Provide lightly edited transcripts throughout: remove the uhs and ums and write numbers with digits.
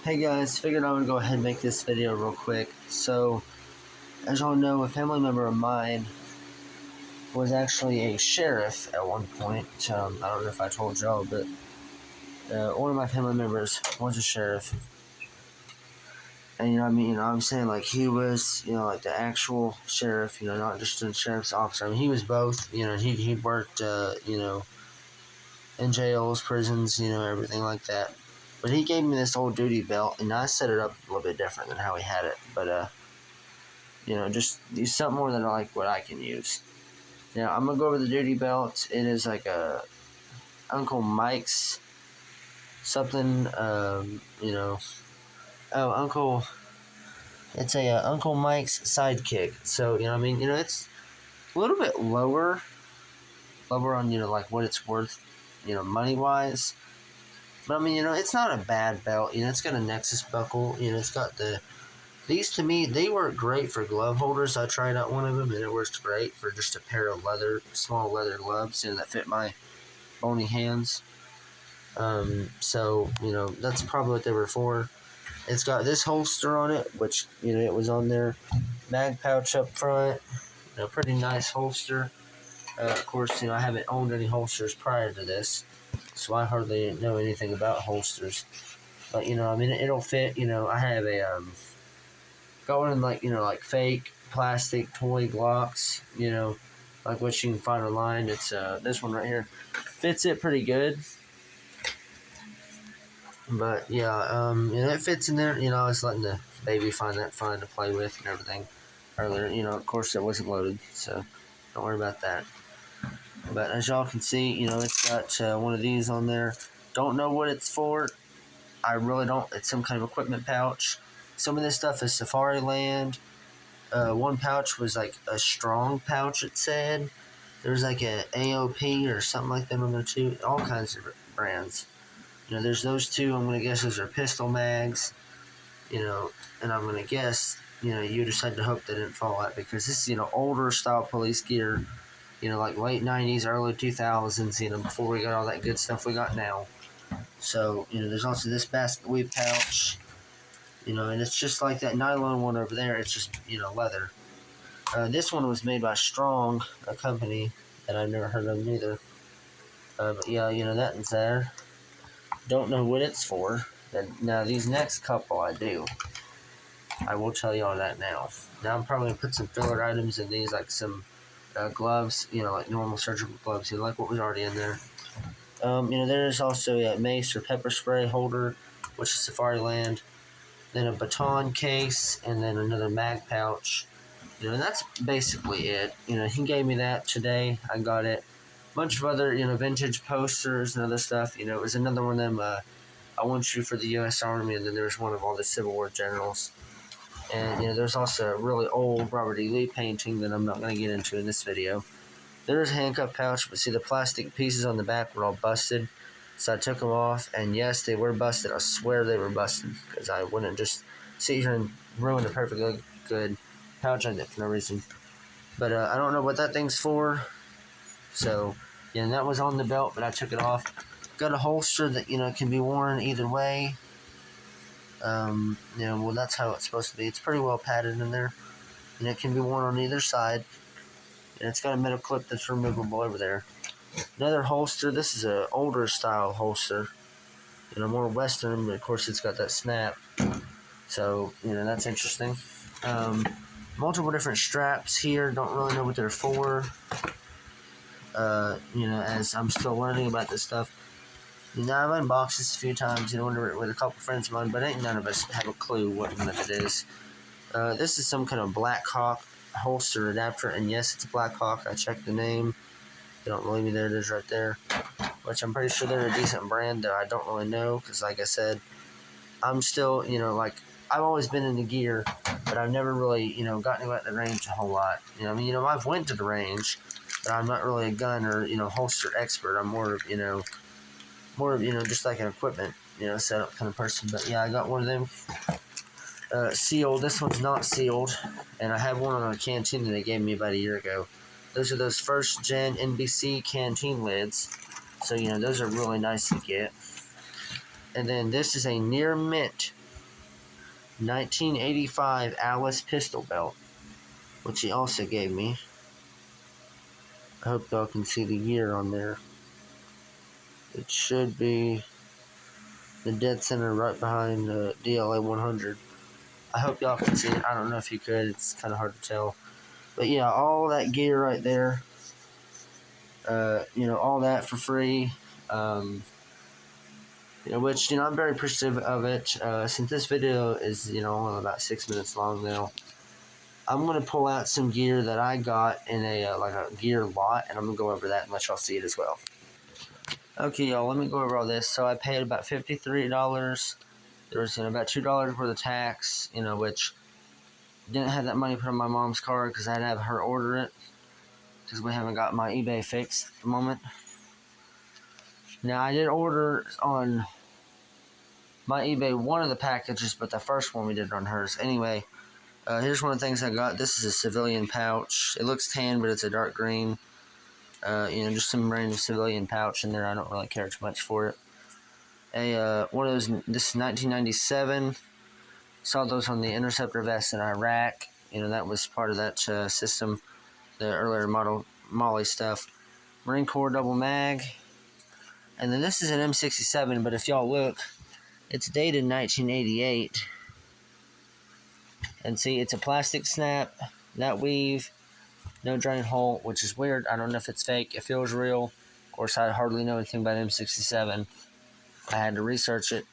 Hey guys, figured I would go ahead and make this video real quick. So, as y'all know, a family member of mine was actually a sheriff at one point. I don't know if I told y'all, but one of my family members was a sheriff. And I'm saying like he was, like the actual sheriff, not just a sheriff's officer. I mean, he was both. He worked, in jails, prisons, everything like that. But he gave me this old duty belt, and I set it up a little bit different than how he had it. But just use something more than like what I can use. Now I'm gonna go over the duty belt. It is like a Uncle Mike's something. Uncle. It's a Uncle Mike's sidekick. So it's a little bit lower on like what it's worth, money wise. But it's not a bad belt. It's got a Nexus buckle. It's got these to me, they work great for glove holders. I tried out one of them and it works great for just a pair of small leather gloves, that fit my bony hands. So that's probably what they were for. It's got this holster on it, which, it was on there. Mag pouch up front, pretty nice holster. Of course, I haven't owned any holsters prior to this, so I hardly know anything about holsters. But, it'll fit. I have a, got one in like fake plastic toy Glocks, like what you can find online. It's this one right here. Fits it pretty good. But yeah, it fits in there. I was letting the baby find that fun to play with and everything earlier. Of course it wasn't loaded, so don't worry about that. But as y'all can see, it's got one of these on there. Don't know what it's for. I really don't. It's some kind of equipment pouch. Some of this stuff is Safari Land. One pouch was like a strong pouch, it said. There's like a AOP or something like that on there too. All kinds of brands. There's those two. I'm going to guess those are pistol mags. And I'm going to guess, you just had to hope they didn't fall out, because this is, older style police gear, like late 90s, early 2000s, before we got all that good stuff we got now. So, there's also this basket weave pouch, and it's just like that nylon one over there. It's just, leather. This one was made by Strong, a company that I've never heard of either. But yeah, that one's there. Don't know what it's for. Now, these next couple I do. I will tell you all that now. Now, I'm probably going to put some filler items in these, like some gloves, like normal surgical gloves, like what was already in there. There's also a mace or pepper spray holder, which is Safari Land. Then a baton case, and then another mag pouch. And that's basically it. He gave me that today. I got it. Bunch of other, vintage posters and other stuff. It was another one of them, I want you for the U.S. Army, and then there's one of all the Civil War generals. And, there's also a really old Robert E. Lee painting that I'm not going to get into in this video. There's a handcuff pouch, but see, the plastic pieces on the back were all busted. So I took them off, and yes, they were busted. I swear they were busted, because I wouldn't just sit here and ruin a perfectly good pouch on it for no reason. But I don't know what that thing's for. So, yeah, that was on the belt, but I took it off. Got a holster that, can be worn either way. Well, that's how it's supposed to be. It's pretty well padded in there. And it can be worn on either side. And it's got a metal clip that's removable over there. Another holster. This is an older style holster. More Western, but of course it's got that snap. So, that's interesting. Multiple different straps here. Don't really know what they're for. As I'm still learning about this stuff. I've unboxed this a few times, with a couple friends of mine, but ain't none of us have a clue what none of it is. This is some kind of Black Hawk holster adapter, and yes, it's a Black Hawk. I checked the name. If you don't believe me, there it is right there. Which I'm pretty sure they're a decent brand that I don't really know, because like I said, I'm still, I've always been into gear, but I've never really, gotten out the range a whole lot. I've went to the range, but I'm not really a gun or, holster expert. I'm more of, just like an equipment, setup kind of person. But yeah, I got one of them sealed. This one's not sealed, and I have one on a canteen that they gave me about a year ago. Those are those first gen NBC canteen lids, so those are really nice to get. And then this is a near mint 1985 Alice pistol belt, which he also gave me. I hope y'all can see the year on there. It should be the dead center right behind the DLA 100. I hope y'all can see it. I don't know if you could. It's kind of hard to tell. But yeah, all that gear right there. All that for free. Which, I'm very appreciative of it. Since this video is, only about 6 minutes long now, I'm going to pull out some gear that I got in a gear lot, and I'm going to go over that and let y'all see it as well. Okay, y'all, let me go over all this. So I paid about $53. There was about $2 worth of tax, which didn't have that money put on my mom's card because I had to have her order it because we haven't got my eBay fixed at the moment. Now, I did order on my eBay one of the packages, but the first one we did on hers. Anyway, here's one of the things I got. This is a civilian pouch. It looks tan, but it's a dark green. Just some random civilian pouch in there. I don't really care too much for it. One of those. This is 1997. Saw those on the interceptor vest in Iraq. That was part of that system, the earlier model Molly stuff. Marine Corps double mag. And then this is an M67, but if y'all look, it's dated 1988. And see, it's a plastic snap, that weave, no drain hole, which is weird. I don't know if it's fake. It feels real. Of course, I hardly know anything about M67. I had to research it.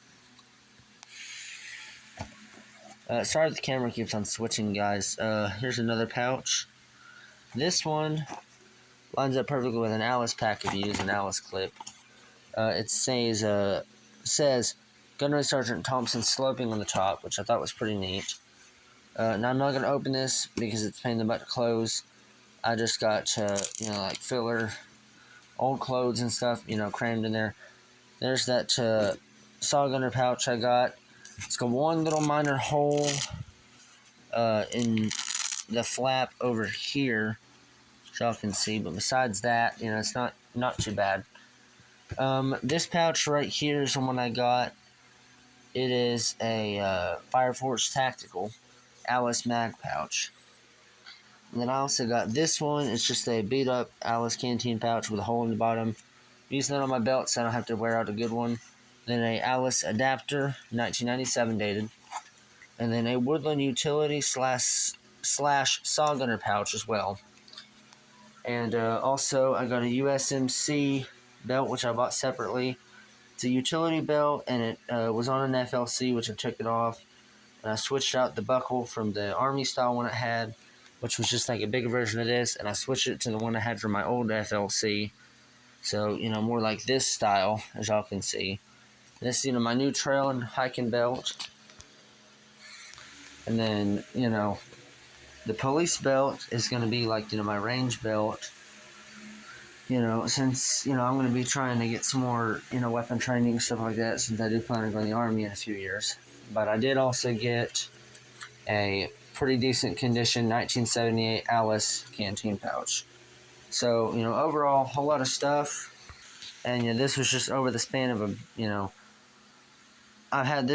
Sorry if the camera keeps on switching, guys. Here's another pouch. This one lines up perfectly with an Alice pack if you use an Alice clip. It says Gunnery Sergeant Thompson sloping on the top, which I thought was pretty neat. Now I'm not going to open this because it's a pain in the butt to close. I just got, like filler, old clothes and stuff, crammed in there. There's that saw gunner pouch I got. It's got one little minor hole in the flap over here, which y'all can see. But besides that, it's not too bad. This pouch right here is the one I got. It is a Fire Force Tactical Alice mag pouch. And then I also got this one. It's just a beat up Alice canteen pouch with a hole in the bottom. I'm using that on my belt so I don't have to wear out a good one. Then a Alice adapter, 1997 dated. And then a Woodland utility slash saw gunner pouch as well. And also I got a USMC belt, which I bought separately. It's a utility belt, and it was on an FLC, which I took it off. And I switched out the buckle from the Army style one it had, which was just like a bigger version of this, and I switched it to the one I had from my old FLC. So, more like this style, as y'all can see. This, my new trail and hiking belt. And then, the police belt is going to be like, my range belt. Since, I'm going to be trying to get some more, weapon training and stuff like that, since I do plan on going to the Army in a few years. But I did also get a pretty decent condition 1978 Alice canteen pouch. So, overall, a whole lot of stuff. And, this was just over the span of I've had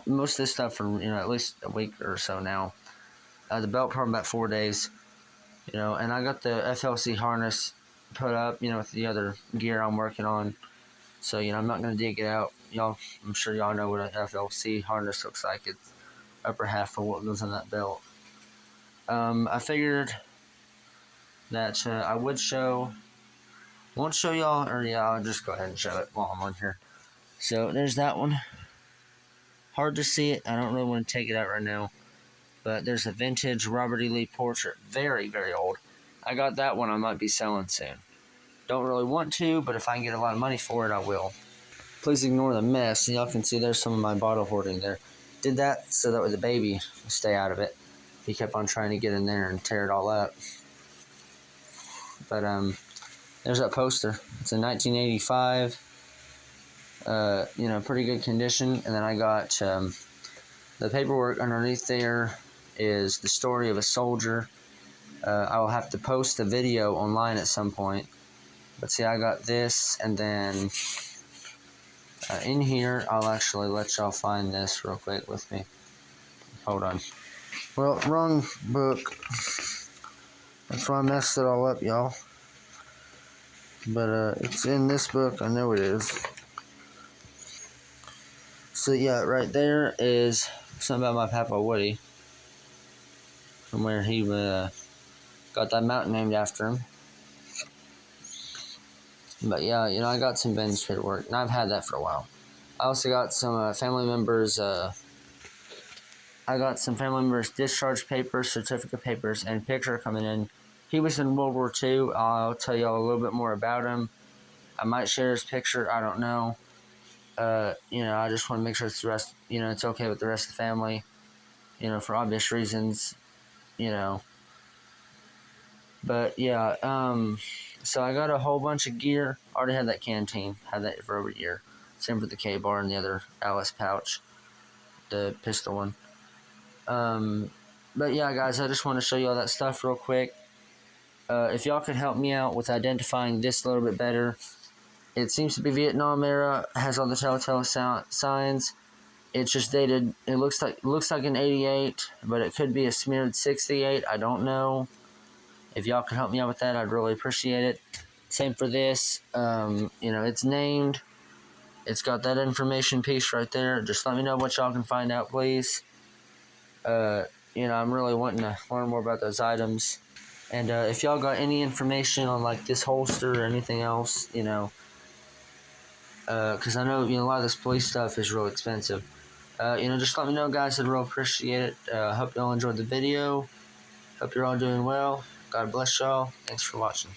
most of this stuff for, at least a week or so now. The belt probably about 4 days, and I got the FLC harness put up, with the other gear I'm working on. So, I'm not going to dig it out. I'm sure y'all know what an FLC harness looks like. It's upper half of what goes on that belt. I figured that I won't show y'all, or yeah, I'll just go ahead and show it while I'm on here. So there's that one. Hard to see it. I don't really want to take it out right now. But there's a vintage Robert E. Lee portrait. Very, very old. I got that one I might be selling soon. Don't really want to, but if I can get a lot of money for it, I will. Please ignore the mess. Y'all can see there's some of my bottle hoarding there. Did that so that way the baby would stay out of it. He kept on trying to get in there and tear it all up. But there's that poster. It's a 1985. Pretty good condition. And then I got the paperwork underneath there is the story of a soldier. I will have to post the video online at some point. But see, I got this, and then in here, I'll actually let y'all find this real quick with me. Hold on. Well, wrong book. That's why I messed it all up, y'all. But it's in this book. I know it is. So yeah, right there is something about my Papa Woody. From where he got that mountain named after him. But yeah, I got some bench paperwork, and I've had that for a while. I also got some family members. I got some family members' discharge papers, certificate papers, and picture coming in. He was in World War II. I'll tell y'all a little bit more about him. I might share his picture. I don't know. I just want to make sure it's okay with the rest of the family. For obvious reasons. But yeah, so I got a whole bunch of gear. Already had that canteen. Had that for over a year. Same for the K-bar and the other Alice pouch, the pistol one. But yeah, guys, I just want to show you all that stuff real quick. If y'all could help me out with identifying this a little bit better. It seems to be Vietnam era. Has all the telltale signs. It's just dated. It looks like an 88, but it could be a smeared 68. I don't know. If y'all could help me out with that, I'd really appreciate it. Same for this. It's named. It's got that information piece right there. Just let me know what y'all can find out, please. I'm really wanting to learn more about those items. And if y'all got any information on like this holster or anything else, because I know a lot of this police stuff is real expensive. Just let me know, guys. I'd real appreciate it. Hope y'all enjoyed the video. Hope you're all doing well. God bless y'all. Thanks for watching.